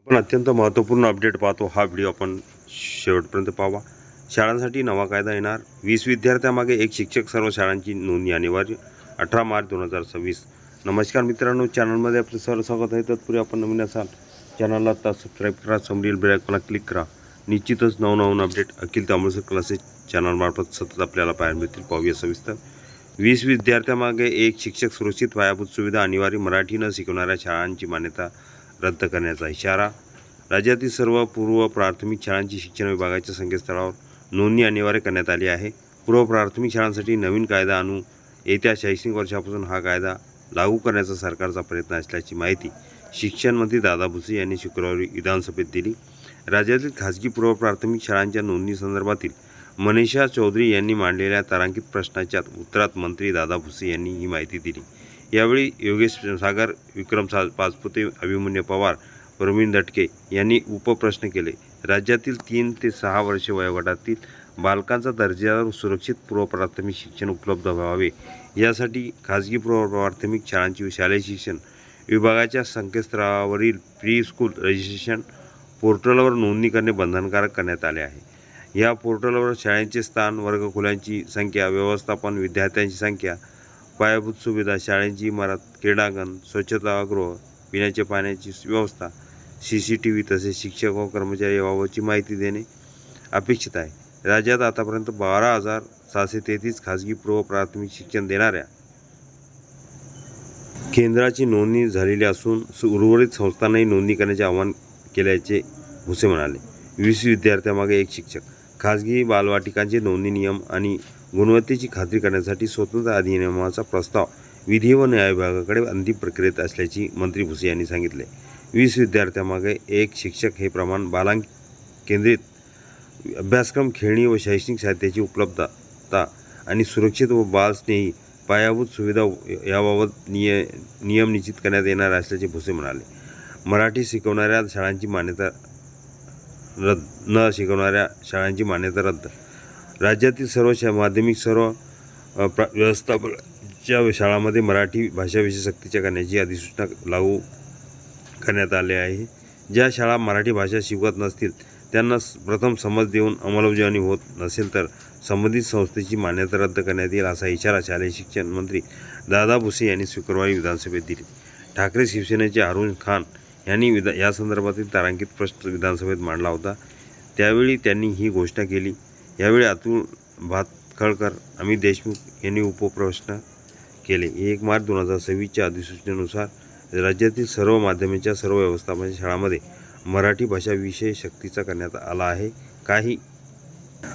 आपण अत्यंत महत्त्वपूर्ण अपडेट पाहतो। हा व्हिडिओ आपण शेवटपर्यंत पाहावा। शाळांसाठी नवा कायदा येणार, 20 विद्यार्थ्यांमागे एक शिक्षक, सर्व शाळांची नोंदणी अनिवार्य, 18 मार्च 2026। नमस्कार मित्रांनो, चॅनलमध्ये आपलं सर्व स्वागत आहे। तत्पूर्वी आपण नवीन असाल चॅनलला आता सबस्क्राईब करा, समोरील बेल आयकॉनला क्लिक करा। निश्चितच नवनवीन अपडेट अखिल तांबोळकर क्लासेस चॅनलमार्फत सतत आपल्याला पाहायला मिळतील। पाहूया सविस्तर। 20 विद्यार्थ्यांमागे एक शिक्षक, सुरक्षित पायाभूत सुविधा अनिवार्य, मराठी न शिकवणाऱ्या शाळांची मान्यता रद्द करण्याचा इशारा। राज्यातील सर्व पूर्व प्राथमिक शाळांची शिक्षण विभागाच्या संकेतस्थळावर नोंदणी अनिवार्य करण्यात आली आहे। पूर्व प्राथमिक शाळांसाठी नवीन कायदा आणून येत्या शैक्षणिक वर्षापासून हा कायदा लागू करण्याचा सरकारचा प्रयत्न असल्याची माहिती शिक्षण मंत्री दादा भुसे यांनी शुक्रवारी विधानसभेत दिली। राज्यातील खासगी पूर्व प्राथमिक शाळांच्या नोंदणी संदर्भातील मनीषा चौधरी यांनी मांडलेल्या तारांकित प्रश्नाच्या उत्तरात मंत्री दादा भुसे यांनी ही माहिती दिली। यावेळी योगेश सागर, विक्रम पाचपुते, अभिमन्यू पवार, प्रवीण दटके यांनी उपप्रश्न केले। राज्यातील 3 ते 6 वर्षे वयोगटातील बालकांचा दर्जेदार सुरक्षित पूर्व प्राथमिक शिक्षण उपलब्ध व्हावे यासाठी खासगी पूर्व प्राथमिक शाळांची शालेय शिक्षण विभागाच्या संकेतस्थळावरील प्री स्कूल रजिस्ट्रेशन पोर्टलवर नोंदणी करणे बंधनकारक करण्यात आले आहे। या पोर्टलवर शाळेचे स्थान, वर्गखोल्यांची संख्या, व्यवस्थापन, विद्यार्थ्यांची संख्या, पायाभूत सुविधा, शाळेची इमारत, क्रीडांगण, स्वच्छतागृह, पिण्याच्या पाण्याची व्यवस्था, CCTV तसेच शिक्षक व कर्मचारी याबाबतची माहिती देणे अपेक्षित आहे। राज्यात आतापर्यंत 12,733 खासगी पूर्व प्राथमिक शिक्षण देणाऱ्या केंद्राची नोंदणी झालेली असून उर्वरित संस्थांनाही नोंदणी करण्याचे आवाहन केल्याचे भुसे म्हणाले। 20 विद्यार्थ्यांमागे एक शिक्षक, खासगी बालवाटिकांचे नोंदणी नियम आणि गुणवत्तेची खात्री करण्यासाठी स्वतंत्र अधिनियमाचा प्रस्ताव विधी व न्याय विभागाकडे अंतिम प्रक्रियेत असल्याची मंत्री भुसे यांनी सांगितले। 20 विद्यार्थ्यांमागे एक शिक्षक हे प्रमाण बालकेंद्रित अभ्यासक्रम, खेळणी व शैक्षणिक साहित्याची उपलब्धता आणि सुरक्षित व बालस्नेही पायाभूत सुविधा याबाबत नियम निश्चित करण्यात येणार असल्याचे भुसे म्हणाले। मराठी शिकवणाऱ्या शाळांची मान्यता रद्द, न शिकवणाऱ्या शाळांची मान्यता रद्द। राज्यातील सर्व माध्यमिक सर्व व्यवस्थापनाच्या शाळांमध्ये मराठी भाषाविषयी सक्तीच्या करण्याची अधिसूचना लागू करण्यात आले आहे। ज्या शाळा मराठी भाषा शिकवत नसतील त्यांना प्रथम समज देऊन अंमलबजावणी होत नसेल तर संबंधित संस्थेची मान्यता रद्द करण्यात येईल, असा इशारा शालेय शिक्षण मंत्री दादा भुसे यांनी शुक्रवारी विधानसभेत दिली। ठाकरे शिवसेनेचे अरुण खान यांनी या संदर्भातील तारांकित प्रश्न विधानसभेत मांडला होता, त्यावेळी त्यांनी ही घोषणा केली। यावेळी अतुल भातखळकर, अमित देशमुख यांनी उपप्रश्न केले। 1 मार्च 2026च्या अधिसूचनेनुसार राज्यातील सर्व माध्यमांच्या सर्व व्यवस्थापनाच्या शाळांमध्ये मराठी भाषा विषय सक्तीचा करण्यात आला आहे। काही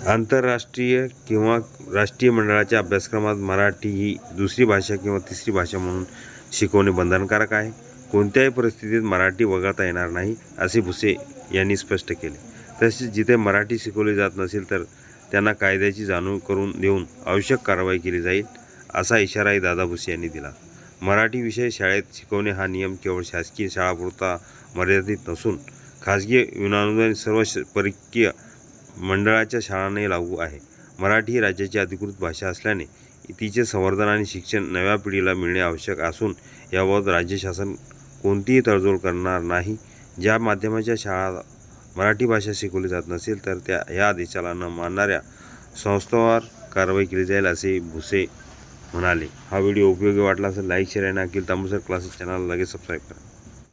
आंतरराष्ट्रीय किंवा राष्ट्रीय मंडळाच्या अभ्यासक्रमात मराठी ही दुसरी भाषा किंवा तिसरी भाषा म्हणून शिकवणे बंधनकारक आहे। कोणत्याही परिस्थितीत मराठी वगळता येणार नाही, असे भुसे यांनी स्पष्ट केले। तसेच जिथे मराठी शिकवली जात नसेल तर त्यांना कायद्याची जाणीव करून देऊन आवश्यक कारवाई केली जाईल, असा इशाराही दादा भुसे यांनी दिला। मराठी विषय शाळेत शिकवणे हा नियम केवळ शासकीय शाळांपुरता मर्यादित नसून खासगी विनाअनुदानित सर्व परकीय मंडळाच्या शाळांनाही लागू आहे। मराठी ही राज्याची अधिकृत भाषा असल्याने तिचे संवर्धन आणि शिक्षण नव्या पिढीला मिळणे आवश्यक असून याबाबत राज्य शासन कोणतीही तडजोड करणार नाही। ज्या माध्यमाच्या शाळा मराठी भाषा शिकवली जात नसेल तर या आदेशाला न मानणाऱ्या संस्थांवर कारवाई केली जाईल, असे भुसे म्हणाले। हा व्हिडिओ उपयोगी वाटला असेल लाईक, शेअर आणि अखिल तांबोळकर क्लासेस चॅनलला लगेच सबस्क्राईब करा।